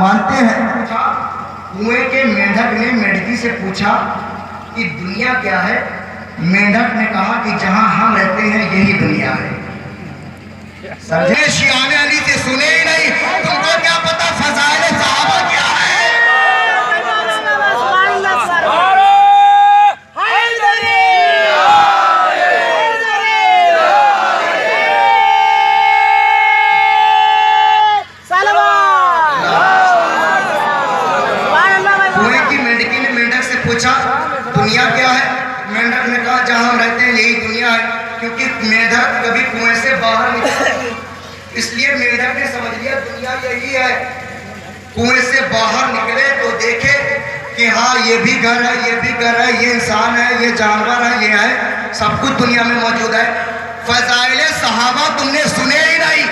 मानते हैं। कुएं के मेंढक ने मेढकी से पूछा कि दुनिया क्या है। मेंढक ने कहा कि जहां हम रहते हैं यही दुनिया है। समझे? शियाने अली से सुने ही नहीं, तुमको क्या पता फज़ाइल सहाबा क्या है? कुएं की मेंढकी ने मेंढक से पूछा दुनिया क्या है। मेंढक ने कहा जहां हम रहते हैं यही दुनिया है, क्योंकि मेंढक कभी कुएं से बाहर निकले, इसलिए मेंढक ने समझ लिया दुनिया यही है। कुएं से बाहर निकले तो देखे कि हाँ ये भी घर है, ये भी घर है, ये इंसान है, ये जानवर है, ये है, सब कुछ दुनिया में मौजूद है। फज़ाइल सहाबा तुमने सुने ही नहीं।